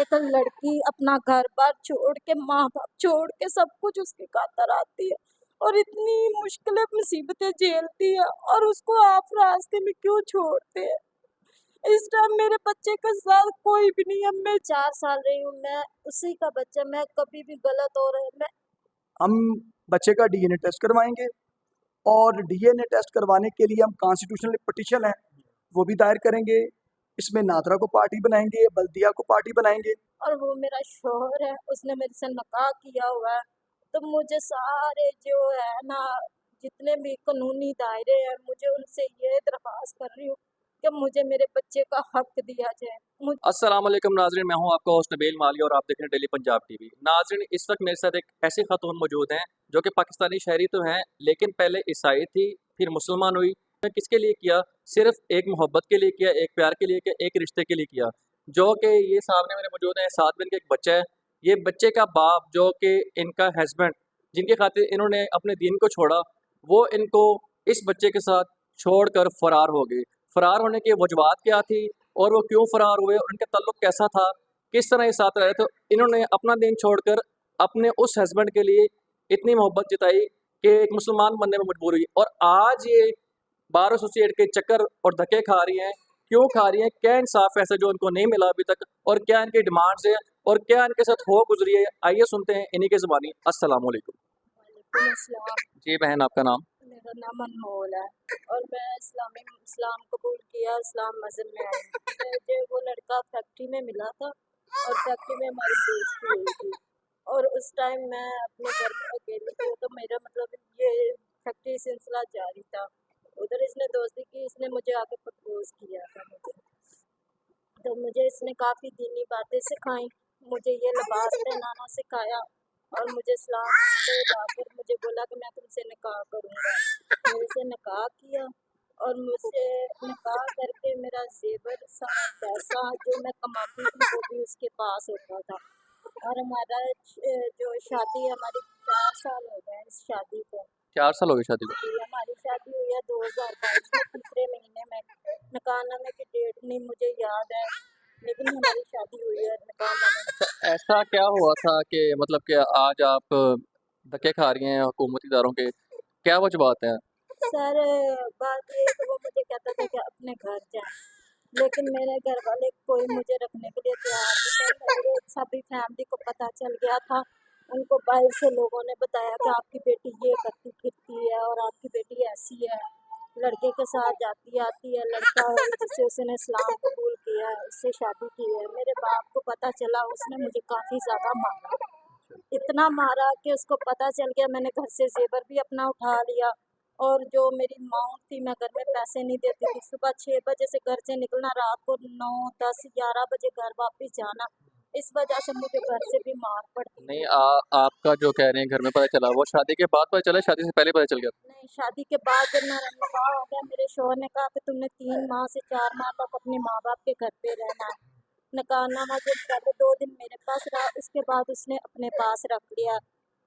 एक लड़की अपना घर बार छोड़ के, माँ बाप छोड़ के, सब कुछ उसकी खातर आती है और इतनी मुश्किलें मुसीबतें झेलती है, और उसको आप रास्ते में क्यों छोड़ते हैं? इस टाइम मेरे बच्चे के साथ कोई भी नहीं है। मैं 4 साल रही हूँ, मैं उसी का बच्चा, मैं कभी भी गलत हो रहा है मैं। हम बच्चे का डीएनए टेस्ट करवाएंगे और डीएनए टेस्ट करवाने के लिए हम कॉन्स्टिट्यूशनल पिटीशन है वो भी दायर करेंगे। इसमें नादरा को पार्टी बनाएंगे, बल्दिया को पार्टी बनाएंगे। और वो मेरा शौहर है, उसने मेरे से निकाह किया हुआ है, तो मुझे सारे जो है ना, जितने भी कानूनी दायरे हैं, मुझे उनसे ये दरख्वास्त कर रही हूँ कि मुझे मेरे बच्चे का हक दिया जाए। अस्सलाम वालेकुम नाज़रीन, मैं हूं आपका होस्ट नबील माली और आप देख रहे हैं डेली पंजाब टीवी। नाज़रीन, इस वक्त मेरे साथ एक ऐसी खातून मौजूद हैं जो कि पाकिस्तानी शहरी तो हैं, लेकिन पहले ईसाई थी, फिर मुसलमान हुई। ने किसके लिए किया? सिर्फ एक मोहब्बत के लिए किया, एक प्यार के लिए किया, एक रिश्ते के लिए किया। जो कि ये सामने मेरे मौजूद हैं, 7 दिन का एक बच्चा है। ये बच्चे का बाप जो कि इनका हस्बैंड, जिनके खातिर इन्होंने अपने दीन को छोड़ा, वो इनको इस बच्चे के साथ छोड़ कर फरार हो गए। फरार होने की वजूहत क्या थी और वो क्यों फरार हुए और उनका ताल्लुक कैसा था, किस तरह ये साथ रहे, तो इन्होंने अपना दिन छोड़कर अपने उस हस्बैंड के लिए इतनी मोहब्बत जताई कि एक मुसलमान बनने में मजबूर हुई। और आज ये बार एसोसिएट के चक्कर और धक्के खा रही हैं। क्यों खा रही हैं? क्या इंसाफ है ऐसा जो इनको नहीं मिला अभी तक, और क्या इनकी डिमांड्स है और क्या इनके साथ हो गुजरी है? आइए सुनते हैं इन्हीं की ज़ुबानी। अस्सलाम वालेकुम। वालेकुम अस्सलाम। जी बहन, आपका नाम? मेरा नाम अनमोल है और मैं इस्लाम कबूल किया, इस्लाम मज़हब में आई। मुझे वो लड़का फैक्ट्री में मिला था और फैक्ट्री में हमारी दोस्ती हुई थी, और उस टाइम मैं अपने घर में अकेली थी, तो मेरा मतलब ये फैक्ट्री सिलसिला जारी था। उधर इसने दोस्ती की, इसने मुझे आके प्रपोज किया था मुझे। तो मुझे इसने काफ़ी दीनी बातें सिखाई, मुझे ये लिबास पहनाना सिखाया और मुझे इस्लाम में लाकर मुझे बोला कि मैं तुमसे निकाह करूँगा। मैंने से निकाह किया और मुझसे निकाह करके मेरा ज़ेवर, सारा पैसा जो मैं कमाती थी वो भी उसके पास होता था। और हमारा जो शादी, हमारी 4 साल हो गए हैं इस शादी को। 4 साल हो गए शादी को? जी, हमारी शादी हुई है 2022 में, तीसरे महीने में। निकाहनामे की डेट नहीं मुझे याद है, लेकिन हमारी शादी हुई है निकाहनामे। अच्छा, ऐसा क्या हुआ था कि मतलब कि आज आप धक्के खा रही हैं हुकूमती इदारों के? क्या वजूहत हैं? सर, बात ये है कि वो मुझे कहता था कि अपने घर जाएँ, लेकिन मेरे घर वाले कोई मुझे रखने के लिए तैयार नहीं थे। मेरे सभी फैमिली को पता चल गया था, उनको बाहर से लोगों ने बताया कि आपकी बेटी ये करती फिरती है और आपकी बेटी ऐसी है, लड़के के साथ जाती आती है, लड़का है जिससे उसने इस्लाम कबूल किया है, उससे शादी की है। मेरे बाप को पता चला, उसने मुझे काफ़ी ज़्यादा मारा, इतना मारा कि उसको पता चल गया। मैंने घर से ज़ेवर भी अपना उठा लिया, और जो मेरी अमाउंट थी, मैं घर में पैसे नहीं देती थी। सुबह 6 बजे से घर से निकलना, रात को 9, 10, 11 बजे घर वापस जाना। इस वजह से मुझे घर से भी मार पड़ती नहीं, थी। आपका जो कह रहे हैं घर में पता चला, वो शादी के बाद पता चला, शादी से पहले पता चल गया? नहीं, शादी के बाद जब मेरा निकाह हो गया, मेरे शौहर ने कहा कि तुमने 3 माह से 4 माह तक अपने माँ बाप के घर पे रहना है। निकाहनामा जो पहले 2 दिन मेरे पास रहा, उसके बाद उसने अपने पास रख लिया।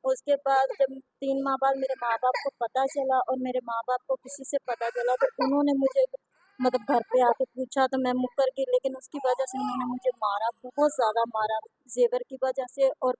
उसके बाद जब 3 माह बाद मेरे माँ बाप को पता चला और मेरे माँ बाप को किसी से पता चला, तो उन्होंने मुझे मतलब घर पे आके पूछा, तो मैं मुकर गई, लेकिन उसकी वजह से उन्होंने मुझे मारा, बहुत ज़्यादा मारा, ज़ेवर की वजह से और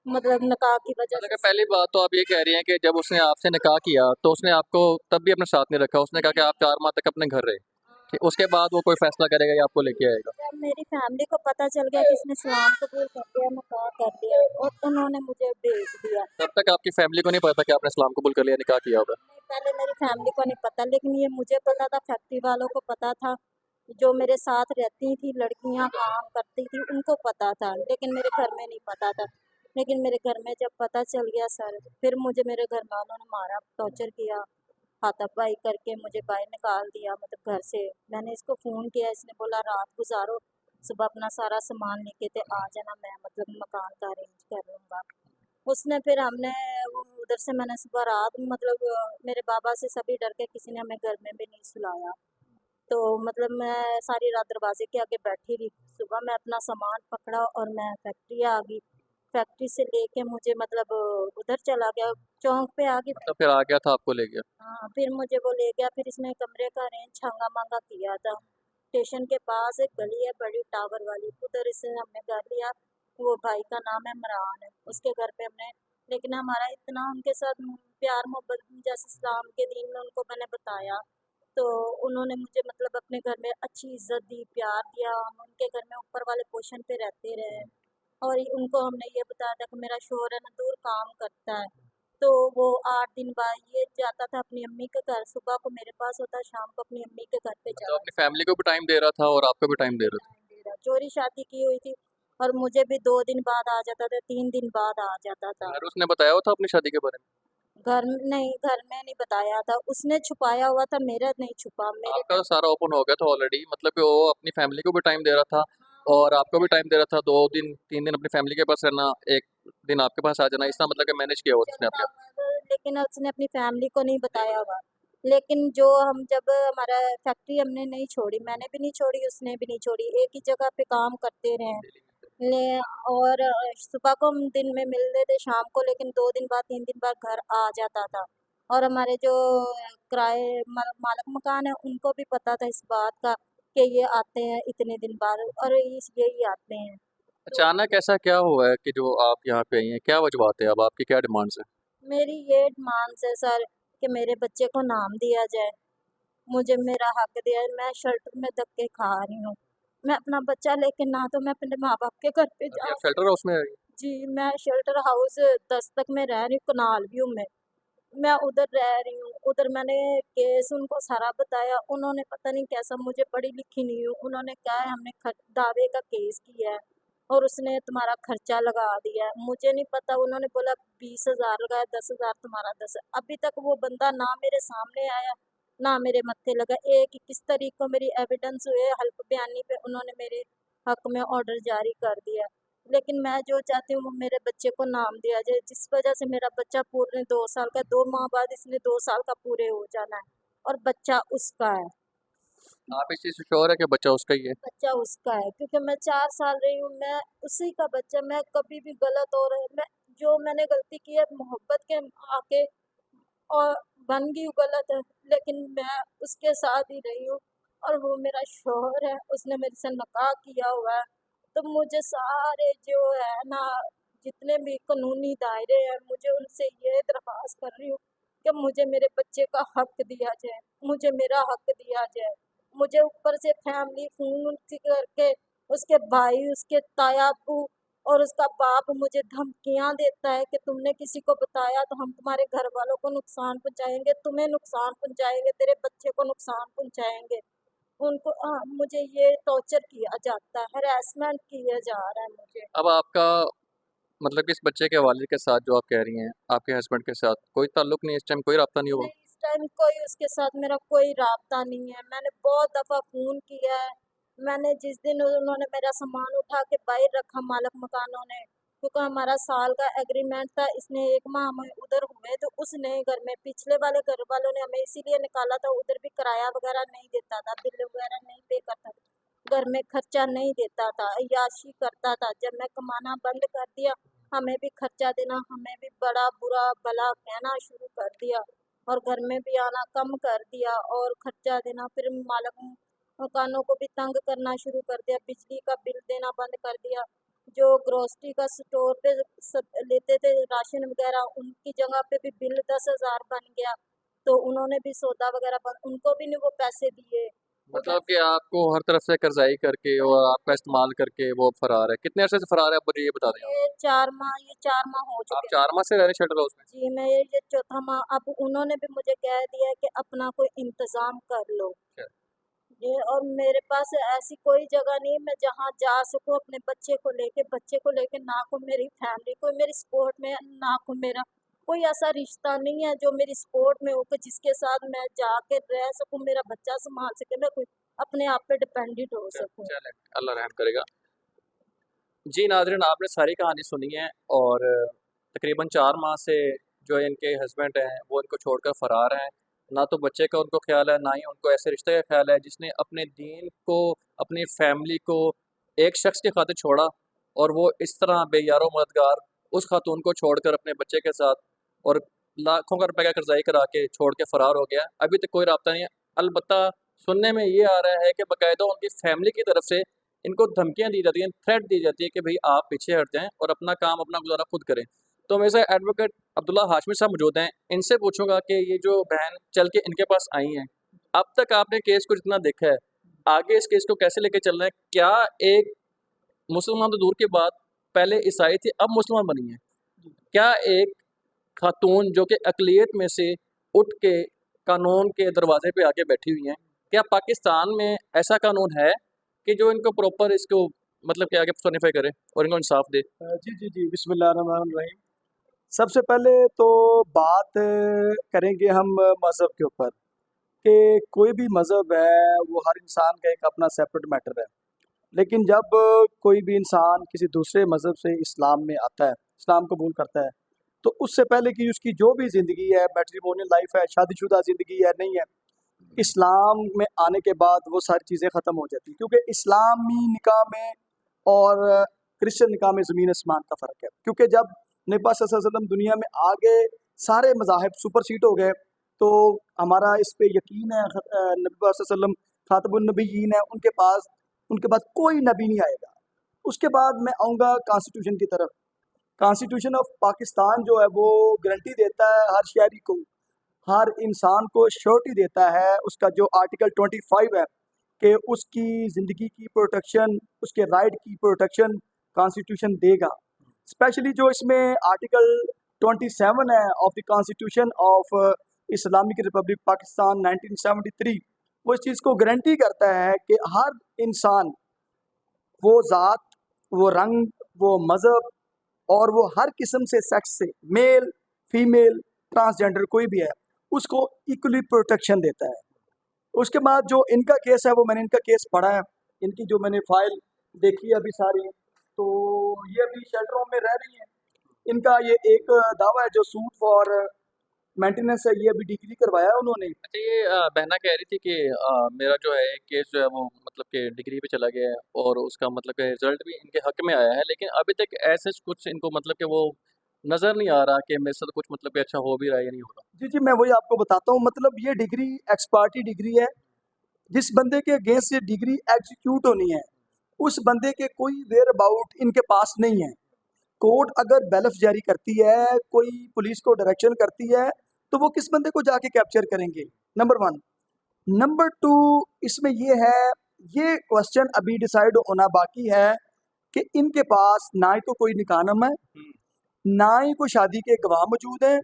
मतलब निकाह की वजह मतलब कि से। पहली बात तो आप ये कह रही हैं कि जब उसने आपसे निकाह किया तो उसने आपको तब भी अपने साथ नहीं रखा, उसने कहा कि आप 4 माह तक अपने घर रहे। ठीक, उसके बाद वो कोई फैसला करेगा या आपको लेके आएगा? जब मेरी फैमिली को पता चल गया कि इसने इस्लाम कबूल कर लिया, निकाह कर लिया, और उन्होंने मुझे भेज दिया। तब तक आपकी फैमिली को नहीं पता कि आपने इस्लाम कबूल कर लिया, निकाह किया होगा? नहीं, पहले मेरी फैमिली को नहीं पता, लेकिन ये मुझे पता था, फैक्ट्री वालों को पता था, जो मेरे साथ रहती थी लड़कियां काम करती थी उनको पता था, लेकिन मेरे घर में नहीं पता था। लेकिन मेरे घर में जब पता चल गया सर, फिर मुझे मेरे घर वालों ने मारा, टॉर्चर किया, हाथापाई करके मुझे बाहर निकाल दिया, मतलब घर से। मैंने इसको फ़ोन किया, इसने बोला रात गुजारो, सुबह अपना सारा सामान लेके ते आ जाना, मैं मतलब मकान का अरेंज कर लूँगा। उसने फिर हमने वो उधर से मैंने सुबह रात मतलब मेरे बाबा से सभी डर के, किसी ने हमें घर में भी नहीं सुलाया। तो मतलब मैं सारी रात दरवाजे के आगे बैठी रही। सुबह मैं अपना सामान पकड़ा और मैं फैक्ट्री आ गई। फैक्ट्री से लेके मुझे मतलब उधर चला गया, चौक पे आ गई। मतलब फिर आ गया था, आपको ले गया? हाँ, फिर मुझे वो ले गया, फिर इसने कमरे का अरेंज छांगा मांगा किया था। स्टेशन के पास एक गली है बड़ी टावर वाली, उधर से हमने घर लिया। वो भाई का नाम है इमरान है, उसके घर पे हमने, लेकिन हमारा इतना उनके साथ प्यार मोहब्बत, जैसे इस्लाम के दीन में उनको मैंने बताया, तो उन्होंने मुझे मतलब अपने घर में अच्छी इज्जत दी, प्यार दिया। हम उनके घर में ऊपर वाले पोर्शन पे रहते रहे। और उनको हमने ये बताया था कि मेरा शौहर है ना दूर काम करता है, तो वो 8 दिन बाद ये जाता था अपनी अम्मी के घर, सुबह को मेरे पास होता, शाम को अपनी अम्मी के घर पे मतलब चला अपनी फैमिली को भी टाइम दे रहा था और आपको भी टाइम दे रहा था। टाइम दे रहा। चोरी शादी की हुई थी, और मुझे भी 2 दिन बाद आ जाता था, 3 दिन बाद आ जाता था। घर उसने बताया हुआ था अपनी शादी के बारे में? घर में नहीं बताया था उसने, छुपाया हुआ था, मेरा नहीं छुपा मेरे। आपका तो सारा ओपन हो गया था ऑलरेडी, मतलब कि वो अपनी फैमिली को भी टाइम दे रहा था और आपको भी टाइम दे रहा था। 2 दिन 3 दिन अपनी फैमिली के पास रहना, एक दिन आपके पास आ जाना, इसका मतलब कि मैनेज किया हुआ था उसने अपने आप। लेकिन उसने अपनी फैमिली को नहीं बताया हुआ। लेकिन जो हम जब हमारा फैक्ट्री हमने नहीं छोड़ी, मैंने भी नहीं छोड़ी, उसने भी नहीं छोड़ी, एक ही जगह पे काम करते रहे। ले और सुबह को हम दिन में मिलते थे, शाम को, लेकिन 2 दिन बाद 3 दिन बाद घर आ जाता था। और हमारे जो मालिक मकान है उनको भी पता था इस बात का कि ये आते हैं इतने दिन बाद, और इस यही आते हैं। तो अचानक ऐसा क्या हुआ है कि जो आप यहाँ पे आई हैं? क्या वजूहत है? अब आपकी क्या डिमांड्स है? मेरी ये डिमांड्स है सर कि मेरे बच्चे को नाम दिया जाए, मुझे मेरा हक दिया है। मैं शेल्टर में धक्के खा रही हूँ, मैं अपना बच्चा लेके ना तो मैं अपने माँ बाप के घर पे अभी जा आप शेल्टर हाउस में है? जी, मैं शेल्टर हाउस 10 तक में रह रही हूँ, कनाल व्यू में। मैं उधर रह रही हूँ, उधर मैंने केस उनको सारा बताया, उन्होंने पता नहीं कैसा, मुझे पढ़ी लिखी नहीं हूँ, उन्होंने कहा है हमने दावे का केस किया है और उसने तुम्हारा खर्चा लगा दिया है। मुझे नहीं पता, उन्होंने बोला 20,000 लगाया, 10,000 तुम्हारा 10। अभी तक वो बंदा ना मेरे सामने आया, ना मेरे मत्थे लगा। 21 तारीख को मेरी एविडेंस हुए हल्फ बयानी पे, उन्होंने मेरे हक में ऑर्डर जारी कर दिया। लेकिन मैं जो चाहती हूँ वो मेरे बच्चे को नाम दिया जाए, जिस वजह से मेरा बच्चा पूरे 2 साल का, 2 माह बाद इसने 2 साल का पूरे हो जाना है, और बच्चा उसका है। आप इस चीज़ से श्योर है कि बच्चा उसका ही है? बच्चा उसका है क्योंकि मैं 4 साल रही हूँ, मैं उसी का बच्चा। मैं कभी भी गलत हो रहा, मैं जो मैंने गलती की है मोहब्बत के आके, और बन गई हूँ गलत है, लेकिन मैं उसके साथ ही रही हूँ। और वो मेरा शौहर है, उसने मेरे से निकाह किया हुआ है। तो मुझे सारे जो है ना, जितने भी कानूनी दायरे हैं, मुझे उनसे ये दरख्वास्त कर रही हूँ कि मुझे मेरे बच्चे का हक दिया जाए, मुझे मेरा हक दिया जाए। मुझे ऊपर से फैमिली फोन करके, उसके भाई, उसके ताया अब्बू और उसका बाप मुझे धमकियाँ देता है कि तुमने किसी को बताया तो हम तुम्हारे घर वालों को नुकसान पहुँचाएँगे, तुम्हें नुकसान पहुँचाएँगे, तेरे बच्चे को नुकसान पहुँचाएँगे। उनको मुझे ये टॉर्चर किया जाता है, हैरेसमेंट किया जा रहा है मुझे। अब आपका मतलब कि इस बच्चे के वालिद के साथ जो आप कह रही हैं, आपके हस्बैंड के साथ कोई ताल्लुक नहीं, इस टाइम कोई राब्ता नहीं हुआ? नहीं, इस टाइम कोई उसके साथ मेरा कोई राब्ता नहीं है। मैंने बहुत दफ़ा फ़ोन किया है। मैंने जिस दिन उन्होंने मेरा सामान उठा के बाहर रखा मालिक मकानों ने, क्योंकि हमारा साल का एग्रीमेंट था, इसने 1 माह हमें उधर हुए तो उस नए घर में, पिछले वाले घर वालों ने हमें इसीलिए निकाला था, उधर भी किराया वगैरह नहीं देता था, बिल वगैरह नहीं पे करता था, घर में खर्चा नहीं देता था, अय्याशी करता था। जब मैं कमाना बंद कर दिया, हमें भी खर्चा देना, हमें भी बड़ा बुरा भला कहना शुरू कर दिया, और घर में भी आना कम कर दिया, और खर्चा देना, फिर मालिक मकानों को भी तंग करना शुरू कर दिया, बिजली का बिल देना बंद कर दिया। जो ग्रोसरी का स्टोर पे लेते थे राशन वगैरह, उनकी जगह पे भी बिल 10,000 बन गया, तो उन्होंने भी सौदा वगैरह बंद, उनको भी नहीं वो पैसे दिए। वो मतलब कि आपको हर तरफ से कर्जाई करके और आपका इस्तेमाल करके वो फरार है। कितने अरसे से फरार है, आप मुझे ये बता दें। ये 4 माह हो आप चुके हैं। 4 माह से रह रहे हैं शेल्टर हाउस में? जी, मैं ये चौथा माह, अब उन्होंने भी मुझे कह दिया है कि अपना कोई इंतज़ाम कर लो। अच्छा। ये, और मेरे पास ऐसी कोई जगह नहीं है मैं जहाँ जा सकूँ अपने बच्चे को लेके, ना को मेरी फैमिली, कोई मेरी सपोर्ट में है, ना को मेरा कोई ऐसा रिश्ता नहीं है जो मेरी सपोर्ट में हो कि जिसके साथ मैं जाके रह सकूँ, मेरा बच्चा संभाल सके, मैं कोई अपने आप पे डिपेंडेंट हो सकूँ। चलें, अल्लाह रहम करेगा। जी नाज़रीन, आपने सारी कहानी सुनी है और तकरीबन 4 माह से जो इनके हस्बैंड हैं वो इनको छोड़कर फ़रार हैं। ना तो बच्चे का उनको ख़्याल है, ना ही उनको ऐसे रिश्ते का ख़्याल है जिसने अपने दीन को, अपनी फैमिली को एक शख्स की खातिर छोड़ा, और वो इस तरह बेयारो मददगार उस खातून को छोड़कर अपने बच्चे के साथ और लाखों का रुपए का कर्ज़ाई करा के छोड़ के फ़रार हो गया। अभी तक कोई राब्ता नहीं है। अलबत्ता सुनने में ये आ रहा है कि बाकायदा उनकी फैमिली की तरफ से इनको धमकियां दी जाती हैं, थ्रेट दी जाती है कि भाई आप पीछे हट जाएं और अपना काम अपना गुजारा खुद करें। तो मेरे साथ एडवोकेट अब्दुल्ला हाशमी साहब मौजूद हैं, इनसे पूछूंगा कि ये जो बहन चल के इनके पास आई हैं, अब तक आपने केस को जितना देखा है, आगे इस केस को कैसे लेके चल रहे हैं? क्या एक मुसलमान तो दूर की बात, पहले ईसाई थी अब मुसलमान बनी है, क्या एक खातून जो कि अकलियत में से उठ के कानून के दरवाजे पे आके बैठी हुई हैं, क्या पाकिस्तान में ऐसा कानून है कि जो इनको प्रॉपर इसको मतलब कि आगे पर्सोनिफाई करे और इनको इंसाफ दे? जी जी जी, बिस्मिल्लाहिर्रहमानिर्रहीम। सबसे पहले तो बात करेंगे हम मज़हब के ऊपर कि कोई भी मज़हब है वो हर इंसान का एक अपना सेपरेट मैटर है। लेकिन जब कोई भी इंसान किसी दूसरे मज़हब से इस्लाम में आता है, इस्लाम कबूल करता है, तो उससे पहले कि उसकी जो भी ज़िंदगी है, मैट्रिमोनियल लाइफ है, शादीशुदा ज़िंदगी है, नहीं है, इस्लाम में आने के बाद वो सारी चीज़ें ख़त्म हो जाती हैं, क्योंकि इस्लामी निकाह में और क्रिश्चियन निकाह में ज़मीन आसमान का फ़र्क है। क्योंकि जब नबी पाक सल्लल्लाहु अलैहि वसल्लम दुनिया में आ गए, सारे मज़ाहिब सुपरसीड हो गए, तो हमारा इस पे यकीन है, नबी पाक सल्लल्लाहु अलैहि वसल्लम खातमुन नबिय्यीन है, उनके बाद कोई नबी नहीं आएगा। उसके बाद मैं आऊँगा कॉन्स्टिट्यूशन की तरफ। कॉन्स्टिट्यूशन ऑफ पाकिस्तान जो है वो गारंटी देता है हर शहरी को, हर इंसान को श्योरिटी देता है। उसका जो आर्टिकल 25 है कि उसकी ज़िंदगी की प्रोटेक्शन, उसके राइट की प्रोटेक्शन कॉन्स्टिट्यूशन देगा। स्पेशली जो इसमें आर्टिकल 27 है of the constitution of Islamic Republic Pakistan 1973, वो इस चीज़ को गारंटी करता है कि हर इंसान, वो ज़ात, वो रंग, वो मज़हब और वो हर किस्म से सेक्स से, मेल, फीमेल, ट्रांसजेंडर कोई भी है, उसको इक्वली प्रोटेक्शन देता है। उसके बाद जो इनका केस है, वो मैंने इनका केस पढ़ा है, इनकी जो मैंने फाइल देखी है अभी सारी, तो ये अभी शेल्टर होम में रह रही हैं। इनका ये एक दावा है जो सूट फॉर मेंटेनेंस है, ये अभी डिग्री करवाया है उन्होंने। अच्छा, ये बहना कह रही थी कि मेरा जो है केस जो है वो मतलब कि डिग्री पे चला गया है और उसका मतलब कि रिजल्ट भी इनके हक में आया है, लेकिन अभी तक ऐसे कुछ इनको मतलब कि वो नज़र नहीं आ रहा कि मेरे साथ कुछ मतलब कि अच्छा हो भी रहा है या नहीं हो रहा। जी जी, मैं वही आपको बताता हूँ। मतलब ये डिग्री एक्सपार्टी डिग्री है। जिस बंदे के अगेंस्ट ये डिग्री एग्जीक्यूट होनी है, उस बंदे के कोई वेयर अबाउट इनके पास नहीं है। कोर्ट अगर बेलफ जारी करती है, कोई पुलिस को डायरेक्शन करती है, तो वो किस बंदे को जाके कैप्चर करेंगे? Number one. नंबर टू, इसमें ये है, ये क्वेश्चन अभी डिसाइड होना बाकी है कि इनके पास ना ही तो कोई निकाहनामा है, ना ही कोई शादी के गवाह मौजूद है,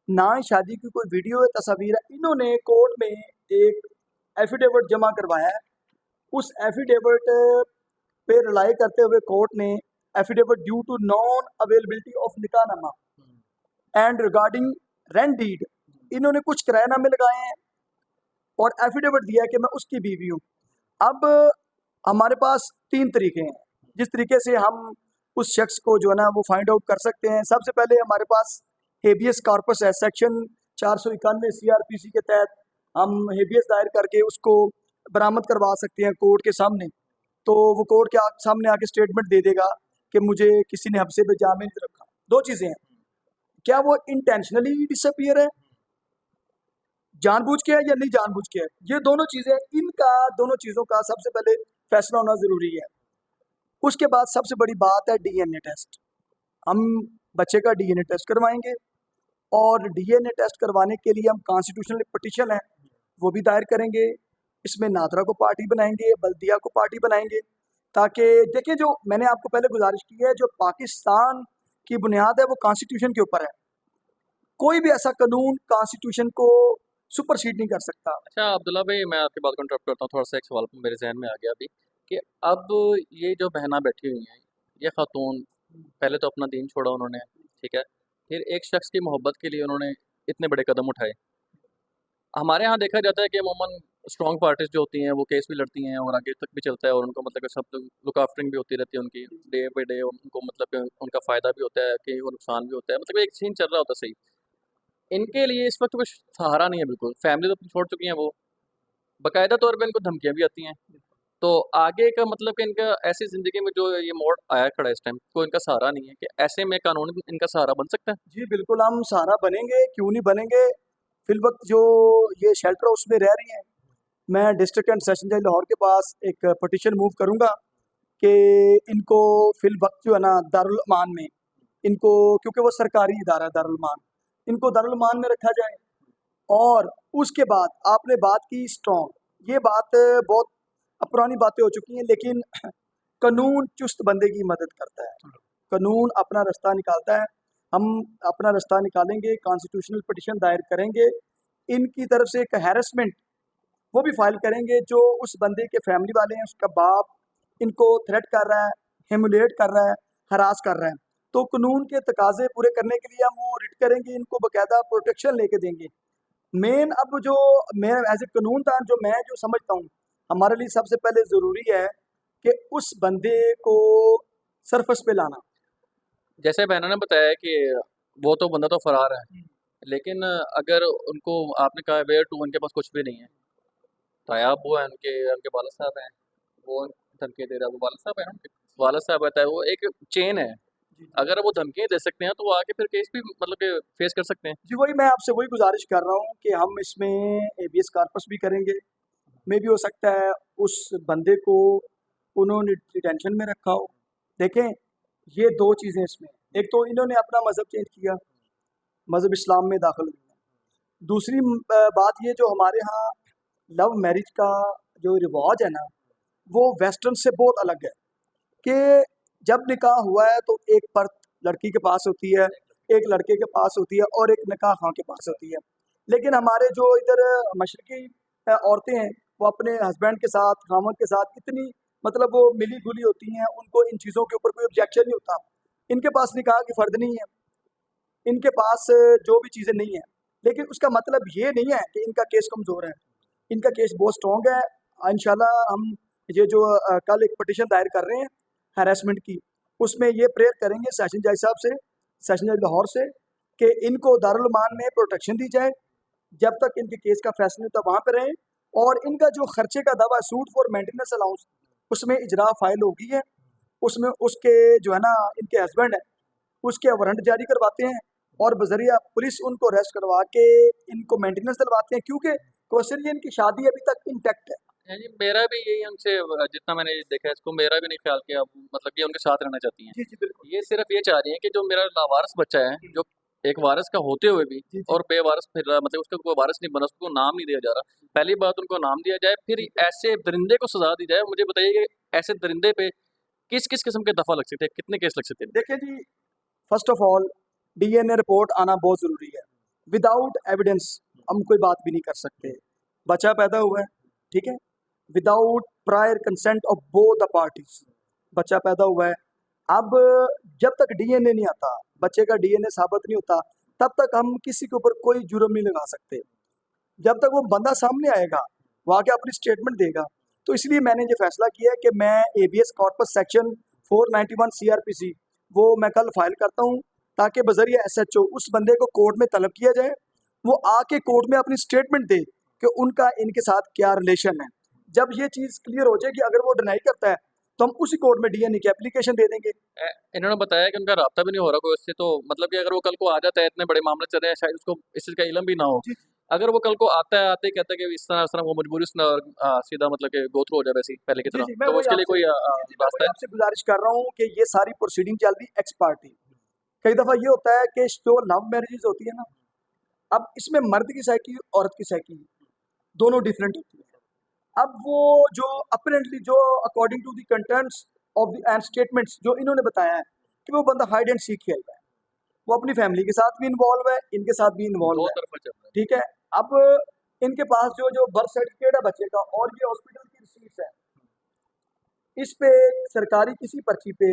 ना ही शादी की कोई वीडियो है, तस्वीर है। इन्होंने कोर्ट में एक एफिडेविट जमा करवाया है। उस एफिडेविट पे रिलाई करते हुए कोर्ट ने affidavit due to non availability of निकाहनामा एंड रिगार्डिंग रेंट डीड, इन्होंने कुछ किराएनामे लगाए हैं और एफिडेविट दिया है कि मैं उसकी बीवी हूँ। अब हमारे पास 3 तरीके हैं जिस तरीके से हम उस शख्स को जो है ना वो फाइंड आउट कर सकते हैं। सबसे पहले हमारे पास हेबियस कॉर्पस है, सेक्शन 491 सीआरपीसी के तहत हम हेबियस दायर करके उसको बरामद करवा सकते हैं कोर्ट के सामने। तो वो कोर्ट के सामने आके स्टेटमेंट दे देगा कि मुझे किसी ने हफ्ते पे जामे नहीं रखा। 2 चीज़ें हैं, क्या वो इंटेंशनली डिसअपियर है, जानबूझ के है या नहीं जानबूझ के है, ये दोनों चीज़ें, इनका दोनों चीज़ों का सबसे पहले फैसला होना ज़रूरी है। उसके बाद सबसे बड़ी बात है डीएनए टेस्ट। हम बच्चे का डीएनए टेस्ट करवाएंगे और डीएनए टेस्ट करवाने के लिए हम कॉन्स्टिट्यूशनल पिटीशन है वो भी दायर करेंगे। इसमें नादरा को पार्टी बनाएंगे, बल्दिया को पार्टी बनाएंगे, ताकि देखिए, जो मैंने आपको पहले गुजारिश की है, जो पाकिस्तान की बुनियाद है वो कॉन्स्टिट्यूशन के ऊपर है। कोई भी ऐसा कानून कॉन्स्टिट्यूशन को सुपरसीड नहीं कर सकता। अच्छा अब्दुल्ला भाई, मैं आपकी बात को इंटरप्ट करता हूँ, थोड़ा सा एक सवाल मेरे जहन में आ गया अभी कि अब ये जो बहना बैठी हुई हैं, ये खातून पहले तो अपना दीन छोड़ा उन्होंने, ठीक है, फिर एक शख्स की मोहब्बत के लिए उन्होंने इतने बड़े कदम उठाए। हमारे यहाँ देखा जाता है कि अमूमन स्ट्रॉन्ग पार्टीज जो होती हैं वो केस भी लड़ती हैं और आगे तक भी चलता है और उनको मतलब कि सब लुक आफ्टरिंग भी होती रहती है उनकी, डे बाई डे उनको मतलब कि उनका फ़ायदा भी होता है कि वो नुकसान भी होता है, मतलब एक सीन चल रहा होता है सही। इनके लिए इस वक्त कुछ सहारा नहीं है, बिल्कुल फैमिली तो अपनी छोड़ चुकी हैं वो, बाकायदा तौर पे इनको धमकियाँ भी आती हैं। तो आगे का मतलब कि इनका ऐसी ज़िंदगी में जो ये मोड़ आया खड़ा है इस टाइम, कोई इनका सहारा नहीं है, कि ऐसे में कानून इनका सहारा बन सकता है? जी बिल्कुल, हम सहारा बनेंगे, क्यों नहीं बनेंगे। फिल वक्त जो ये शेल्टर हाउस में रह रही हैं, मैं डिस्ट्रिक्ट एंड सेशन जज लाहौर के पास एक पटिशन मूव करूंगा कि इनको फिल वक्त जो है ना दारुल अमान में इनको, क्योंकि वो सरकारी इदारा है दारुल अमान, इनको दारुल अमान में रखा जाए। और उसके बाद आपने बात की स्ट्रॉन्ग, ये बात बहुत अब पुरानी बातें हो चुकी हैं, लेकिन कानून चुस्त बंदे की मदद करता है, कानून अपना रास्ता निकालता है। हम अपना रास्ता निकालेंगे, कॉन्स्टिट्यूशनल पिटिशन दायर करेंगे, इनकी तरफ से एक हैरेसमेंट वो भी फाइल करेंगे जो उस बंदे के फैमिली वाले हैं, उसका बाप इनको थ्रेट कर रहा है, ह्यूमिलेट कर रहा है, हरास कर रहा है। तो कानून के तकाजे पूरे करने के लिए हम वो रिट करेंगे, इनको बाकायदा प्रोटेक्शन लेके देंगे। मेन अब जो मैं एज ए कानूनदान जो समझता हूँ, हमारे लिए सबसे पहले ज़रूरी है कि उस बंदे को सरफस पे लाना। जैसे बहनों ने बताया कि वो तो बंदा तो फरार है, लेकिन अगर उनको आपने कहा वेयर टू, उनके पास कुछ भी नहीं है, तायाब वो है, उनके उनके वालिद साहब हैं, वो धमकी दे रहा है, वो वालिद साहब है, उनके वालिद साहब बताए, वो एक चेन है, अगर वो धमकी दे सकते हैं तो वो आके फिर केस भी मतलब कि फेस कर सकते हैं। जी वही मैं आपसे वही गुजारिश कर रहा हूँ कि हम इसमें एबियस कार्पस भी करेंगे। मे भी हो सकता है उस बंदे को उन्होंने डिटेंशन में रखा हो। देखें, ये दो चीज़ें इसमें, एक तो इन्होंने अपना मज़हब चेंज किया, मज़हब इस्लाम में दाखिल हुआ। दूसरी बात ये जो हमारे यहाँ लव मैरिज का जो रिवाज है ना, वो वेस्टर्न से बहुत अलग है कि जब निकाह हुआ है तो एक परत लड़की के पास होती है, एक लड़के के पास होती है और एक निकाह खां के पास होती है। लेकिन हमारे जो इधर मशरकी औरतें हैं, वो अपने हस्बैंड के साथ, खामन के साथ इतनी मतलब वो मिली जुली होती हैं, उनको इन चीज़ों के ऊपर कोई ऑब्जेक्शन नहीं होता। इनके पास निकाह की फ़र्द नहीं है, इनके पास जो भी चीज़ें नहीं हैं, लेकिन उसका मतलब ये नहीं है कि इनका केस कमज़ोर है। इनका केस बहुत स्ट्रॉन्ग है। इंशाल्लाह हम ये जो कल एक पटिशन दायर कर रहे हैं हैरेसमेंट की, उसमें ये प्रेयर करेंगे सेशन जज साहब से, सेशन जज लाहौर से, कि इनको दारुल अमान में प्रोटेक्शन दी जाए, जब तक इनके केस का फैसला नहीं होता वहाँ पर रहें। और इनका जो खर्चे का दावा सूट फॉर मेंटेनेंस अलाउंस, उसमें इजरा फाइल हो गई है, उसमें उसके जो है ना इनके हस्बैंड हैं, उसके वारंट जारी करवाते हैं और बजरिया पुलिस उनको अरेस्ट करवा के इनको मेंटेनेंस दिलवाते हैं, क्योंकि क्वेश्चन ये इनकी शादी अभी तक इंटैक्ट है। हाँ जी, मेरा भी यही उनसे जितना मैंने देखा है इसको, मेरा भी नहीं ख्याल कि अब मतलब कि उनके साथ रहना चाहती हैं। जी जी बिल्कुल। ये सिर्फ ये चाह रही हैं कि जो मेरा लावारिस बच्चा है, जो एक वारिस का होते हुए भी जी जी और बेवारिस फिर रहा, मतलब उसका कोई वारिस नहीं बना, उसको नाम नहीं दिया जा रहा। पहली बात उनको नाम दिया जाए, फिर ऐसे दरिंदे को सजा दी जाए। मुझे बताइए कि ऐसे दरिंदे पे किस किस किस्म के दफा लग सकते हैं, कितने केस लग सकते हैं? देखिए जी, first of all DNA report आना बहुत ज़रूरी है। विदाउट एविडेंस हम कोई बात भी नहीं कर सकते। बच्चा पैदा हुआ है, ठीक है, without prior consent of both the parties बच्चा पैदा हुआ है। अब जब तक डीएनए नहीं आता, बच्चे का डीएनए साबित नहीं होता, तब तक हम किसी के ऊपर कोई जुर्म नहीं लगा सकते। जब तक वो बंदा सामने आएगा, वो आके अपनी स्टेटमेंट देगा। तो इसलिए मैंने ये फैसला किया है कि मैं एबीएस कॉर्पस सेक्शन 491 सीआरपीसी वो मैं कल फाइल करता हूँ, ताकि बजरिया एसएचओ उस बंदे को कोर्ट में तलब किया जाए, वो आके कोर्ट में अपनी स्टेटमेंट दे कि उनका इनके साथ क्या रिलेशन है। जब ये चीज़ क्लियर हो जाएगी, अगर वो डिनाई करता है तो हम उसी कोर्ट में डीएनए की एप्लीकेशन दे देंगे। इन्होंने बताया कि उनका राब्ता भी नहीं हो रहा कोई उससे, तो मतलब कि अगर वो कल को आ जाता है, इतने बड़े मामले चल रहे हैं, शायद उसको इस चीज़ का इल्म भी ना हो। जी अगर वो कल को आता है, आते ही कहता है कि इस तरह वो मजबूरी से सीधा मतलब कि गो थ्रू हो जाए वैसे ही पहले की जी तरह, जी मैं तो वही उसके लिए आपसे कोई जी जी मैं रास्ता वही है? आपसे गुजारिश कर रहा हूँ कि ये सारी प्रोसीडिंग चल रही एक्स पार्टी। कई दफ़ा ये होता है कि जो लव मैरिजेज होती है ना, अब इसमें मर्द की साइकी औरत की साइकी दोनों डिफरेंट होती है। अब वो जो अपरेंटली जो according to the contents of the end statements जो इन्होंने बताया है कि वो बंदा हाइड एंड सीक खेल रहा है, वो अपनी फैमिली के साथ भी इन्वॉल्व है, इनके साथ भी इन्वॉल्व दो है, तरफा चल रहा है। ठीक है। अब इनके पास जो जो बर्थ सर्टिफिकेट है बच्चे का और ये हॉस्पिटल की रिसीट्स है, इस पे सरकारी किसी पर्ची पे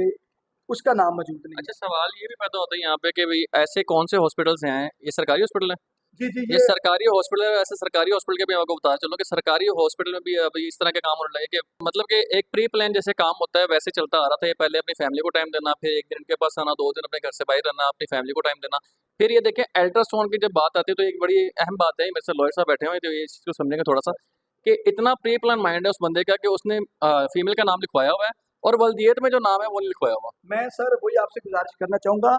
उसका नाम मौजूद नहीं अच्छा, है। सवाल ये भी पैदा होता है यहाँ पे कि भाई ऐसे कौन से हॉस्पिटल्स हैं, ये सरकारी हॉस्पिटल है? जी जी ये सरकारी हॉस्पिटल है, ऐसे सरकारी हॉस्पिटल के भी आपको बता चलो कि सरकारी हॉस्पिटल में भी अभी इस तरह के काम होने लगे कि मतलब कि एक प्री प्लान जैसे काम होता है वैसे चलता आ रहा था। ये पहले अपनी फैमिली को टाइम देना, फिर एक दिन इनके पास आना, 2 दिन अपने घर से बाहर रहना, अपनी फैमिली को टाइम देना। फिर ये देखें अल्ट्रासाउंड की जब बात आती है तो एक बड़ी अहम बात है, मेरे से लॉयर साहब बैठे हुए हैं तो ये इस चीज़ को समझेंगे थोड़ा सा, कि इतना प्री प्लान माइंड है उस बंदे का कि उसने फीमेल का नाम लिखवाया हुआ है और वल्दियत में जो नाम है वो नहीं लिखवाया हुआ। मैं सर वही आपसे गुजारिश करना चाहूँगा,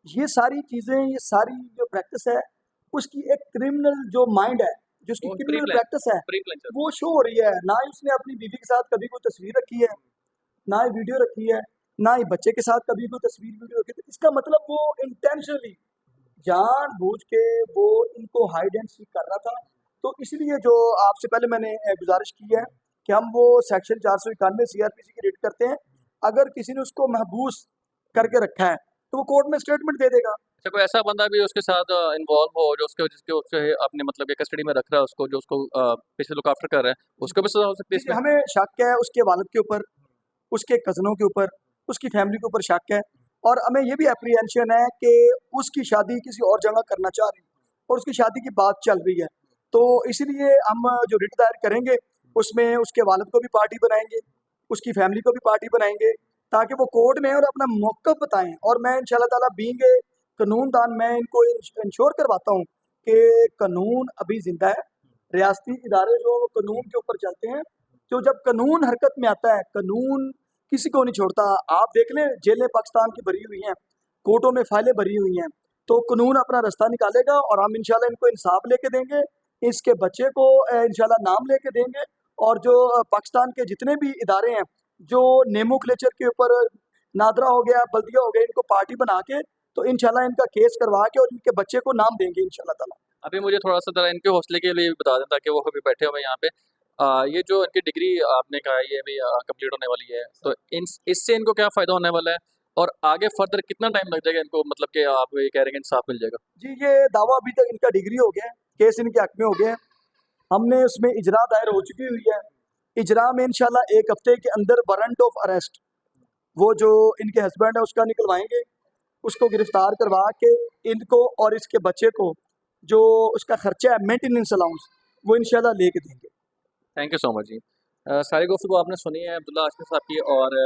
ये सारी चीज़ें, ये सारी जो प्रैक्टिस है, उसकी एक क्रिमिनल जो माइंड है जो उसकी वो प्री क्रिमिनल प्लान प्रैक्टिस है प्री प्लान चल वो शो हो रही है। ना ही उसने अपनी बीवी के साथ कभी कोई तस्वीर रखी है, ना ही वीडियो रखी है, ना ही बच्चे के साथ कभी कोई तस्वीर वीडियो रखी है। तो इसका मतलब वो इंटेंशनली जानबूझ के वो इनको हाइड एंड सीक कर रहा था। तो इसलिए जो आपसे पहले मैंने गुजारिश की है कि हम वो सेक्शन 491 सीआरपीसी की रेड करते हैं। अगर किसी ने उसको महबूस करके रखा है तो वो कोर्ट में स्टेटमेंट दे देगा। अच्छा, कोई ऐसा बंदा भी उसके साथ इन्वॉल्व हो जो जिसके उससे अपने मतलब के कस्टडी में रख रहा है उसको, जो उसको पीछे लुक आफ्टर कर रहा है, उसको भी सजा हो सकती है जी, इसमें? हमें शक है उसके वालिद के ऊपर, उसके कज़नों के ऊपर, उसकी फैमिली के ऊपर शक है। और हमें ये भी एप्रीहेंशन है कि उसकी शादी किसी और जगह करना चाह रही है और उसकी शादी की बात चल रही है। तो इसलिए हम जो रिट दायर करेंगे उसमें उसके वालिद को भी पार्टी बनाएंगे, उसकी फैमिली को भी पार्टी बनाएंगे, ताकि वो कोर्ट में और अपना मौक़िफ़ बताएं। और मैं इंशाल्लाह ताला बीइंग ए कानूनदान मैं इनको इंश्योर करवाता हूँ कि कानून अभी ज़िंदा है। रियासती इदारे जो वो कानून के ऊपर चलते हैं। तो जब कानून हरकत में आता है, कानून किसी को नहीं छोड़ता। आप देख लें जेलें पाकिस्तान की भरी हुई हैं, कोर्टों में फाइलें भरी हुई हैं। तो कानून अपना रास्ता निकालेगा और हम इंशाल्लाह इनको इंसाफ लेके देंगे। इसके बच्चे को इंशाल्लाह नाम लेके देंगे। और जो पाकिस्तान के जितने भी इदारे हैं जो नोमेनक्लेचर के ऊपर नादरा हो गया, बल्दिया हो गया, इनको पार्टी बना के तो इंशाल्लाह इनका केस करवा के और इनके बच्चे को नाम देंगे इंशाल्लाह ताला। अभी मुझे थोड़ा-सा ज़रा इनके हौसले के लिए भी बता दें ताकि वो अभी बैठे हुए हैं यहाँ पे। ये जो इनकी डिग्री आपने कहा ये अभी कंप्लीट होने वाली है, तो इससे इनको क्या फ़ायदा होने वाला है? और आगे फर्दर कितना टाइम लग जाएगा इनको, मतलब कि आप ये कह रहे हैं कि इंसाफ मिल जाएगा? जी, ये दावा अभी तक इनका डिग्री हो गया है, केस इनके हक में हो गया है। हमने उसमें इजरा दायर हो चुकी हुई है। इजरा में इंशाल्लाह 1 हफ्ते के अंदर वारंट ऑफ अरेस्ट वो जो इनके हस्बैंड है उसका निकलवाएंगे। उसको गिरफ्तार करवा के इनको और इसके बच्चे को जो उसका खर्चा है मेंटेनेंस अलाउंस वो इंशाल्लाह लेके देंगे। थैंक यू सो मच जी। सारी गुफ्तगू आपने सुनी है अब्दुल्ला आशिफ साहब की, और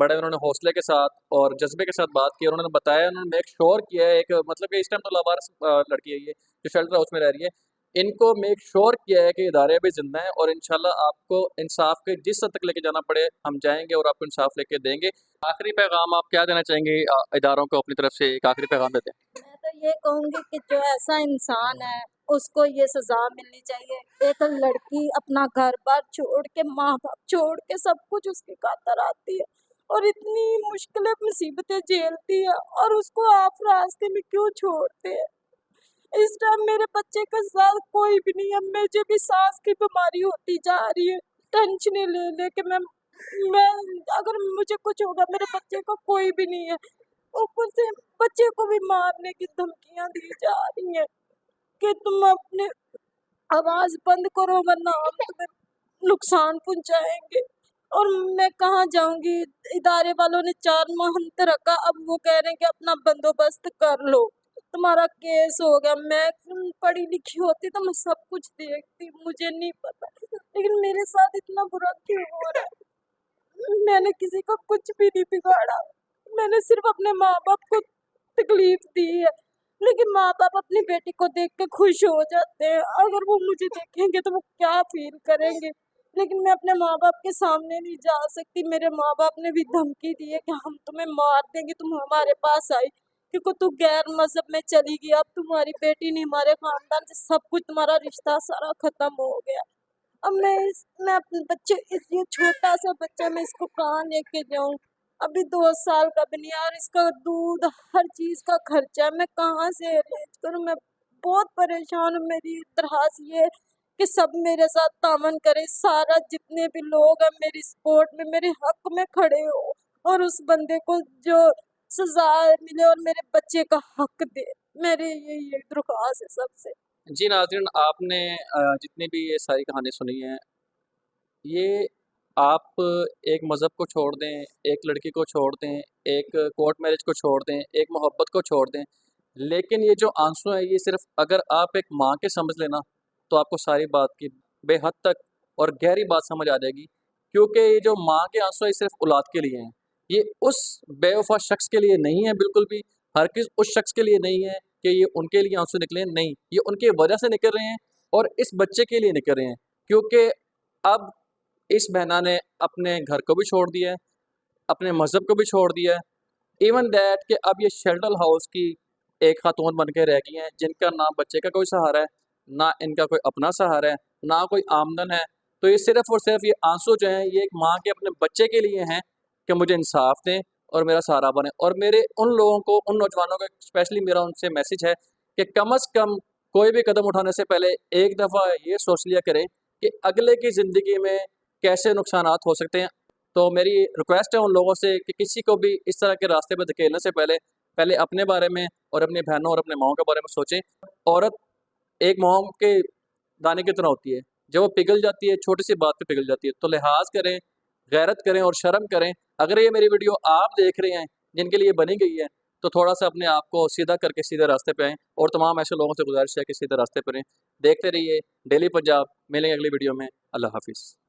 बड़े उन्होंने हौसले के साथ और जज्बे के साथ बात की, और उन्होंने बताया, उन्होंने मेक श्योर किया है एक मतलब कि इस टाइम तो लावारिस लड़की है ये जो शेल्टर हाउस में रह रही है, इनको मेक श्योर किया है कि इदारे भी जिंदा हैं और इंशाल्लाह आपको इंसाफ के जिस हद तक लेके जाना पड़े हम जाएंगे और आपको इंसाफ लेके देंगे। आखिरी पैगाम आप क्या देना चाहेंगे इदारों को? अपनी तरफ से एक आखिरी पैगाम देते हैं। मैं तो ये कहूंगी कि जो ऐसा इंसान है उसको ये सजा मिलनी चाहिए। एक लड़की अपना घर बार छोड़ के, माँ बाप छोड़ के, सब कुछ उसकी खातर आती है और इतनी मुश्किलें मुसीबतें झेलती है और उसको आप रास्ते में क्यों छोड़ते हैं? इस टाइम मेरे बच्चे के साथ कोई भी नहीं है। मुझे भी सांस की बीमारी होती जा रही है। टेंशन ले लेके मैं अगर मुझे कुछ होगा, मेरे बच्चे को कोई भी नहीं है। ऊपर से बच्चे को भी मारने की धमकियां दी जा रही हैं कि तुम अपने आवाज बंद करो वरना हम तुम्हें नुकसान पहुंचाएंगे। और मैं कहाँ जाऊंगी? इदारे वालों ने 4 महंत रखा, अब वो कह रहे हैं कि अपना बंदोबस्त कर लो, तुम्हारा केस हो गया। मैं पढ़ी लिखी होती तो मैं सब कुछ देखती, मुझे नहीं पता, लेकिन मेरे साथ इतना बुरा क्यों हो रहा है? मैंने किसी का कुछ भी नहीं बिगाड़ा, मैंने सिर्फ अपने माँ बाप को तकलीफ दी है। लेकिन माँ बाप अपनी बेटी को देख के खुश हो जाते हैं, अगर वो मुझे देखेंगे तो वो क्या फील करेंगे? लेकिन मैं अपने माँ बाप के सामने नहीं जा सकती। मेरे माँ बाप ने भी धमकी दी है कि हम तुम्हें मार देंगे, तुम हमारे पास आई क्योंकि तू गैर मजहब में चली गई, अब तुम्हारी बेटी नहीं, हमारे खानदान से सब कुछ, तुम्हारा रिश्ता सारा खत्म हो गया। अब मैं अपने बच्चे, ये छोटा सा बच्चा, मैं इसको कहाँ लेके जाऊँ? अभी 2 साल का भी नहीं है और इसका दूध हर चीज का खर्चा है, मैं कहाँ से अरेंज करूँ? मैं बहुत परेशान हूँ। मेरी दरखास्त ये है कि सब मेरे साथ तामन करे, सारा जितने भी लोग हैं मेरी सपोर्ट में, मेरे हक में खड़े हो और उस बंदे को जो सजा मिले और मेरे बच्चे का हक दे। मेरे ये दरख्वास्त है सबसे। जी नाज़रीन, आपने जितनी भी ये सारी कहानी सुनी है, ये आप एक मज़हब को छोड़ दें, एक लड़की को छोड़ दें, एक कोर्ट मैरिज को छोड़ दें, एक मोहब्बत को छोड़ दें, लेकिन ये जो आंसू हैं ये सिर्फ़ अगर आप एक माँ के समझ लेना तो आपको सारी बात की बेहद तक और गहरी बात समझ आ जाएगी। क्योंकि ये जो माँ के आंसू हैं ये सिर्फ़ औलाद के लिए हैं, ये उस बेवफ़ा शख्स के लिए नहीं है बिल्कुल भी, हरगिज़ उस शख्स के लिए नहीं है कि ये उनके लिए आंसू निकले, नहीं, ये उनकी वजह से निकल रहे हैं और इस बच्चे के लिए निकल रहे हैं। क्योंकि अब इस बहना ने अपने घर को भी छोड़ दिया है, अपने मज़हब को भी छोड़ दिया है, इवन दैट कि अब ये शेल्टर हाउस की एक खातून बन के रह गई हैं, जिनका नाम बच्चे का कोई सहारा है। ना इनका कोई अपना सहारा है, ना कोई आमदन है। तो ये सिर्फ़ और सिर्फ़ ये आंसू जो हैं, ये एक माँ के अपने बच्चे के लिए हैं कि मुझे इंसाफ़ दें और मेरा सहारा बनें। और मेरे उन लोगों को, उन नौजवानों को स्पेशली मेरा उनसे मैसेज है कि कम से कम कोई भी कदम उठाने से पहले एक दफ़ा ये सोच लिया करें कि अगले की ज़िंदगी में कैसे नुकसानात हो सकते हैं। तो मेरी रिक्वेस्ट है उन लोगों से कि किसी को भी इस तरह के रास्ते पे धकेलने से पहले पहले अपने बारे में और अपनी बहनों और अपने माँओं के बारे में सोचें। औरत एक मोम के दाने की तरह होती है, जब वो पिघल जाती है, छोटी-सी बात पे पिघल जाती है। तो लिहाज़ करें, गैरत करें और शर्म करें। अगर ये मेरी वीडियो आप देख रहे हैं, जिनके लिए बनी गई है, तो थोड़ा-सा अपने आप को सीधा करके सीधे रास्ते पे आएँ और तमाम ऐसे लोगों से गुज़ारिश है कि सीधे रास्ते पे रहें। देखते रहिए डेली पंजाब। मिलेंगे अगली वीडियो में। अल्लाह हाफ़िज़।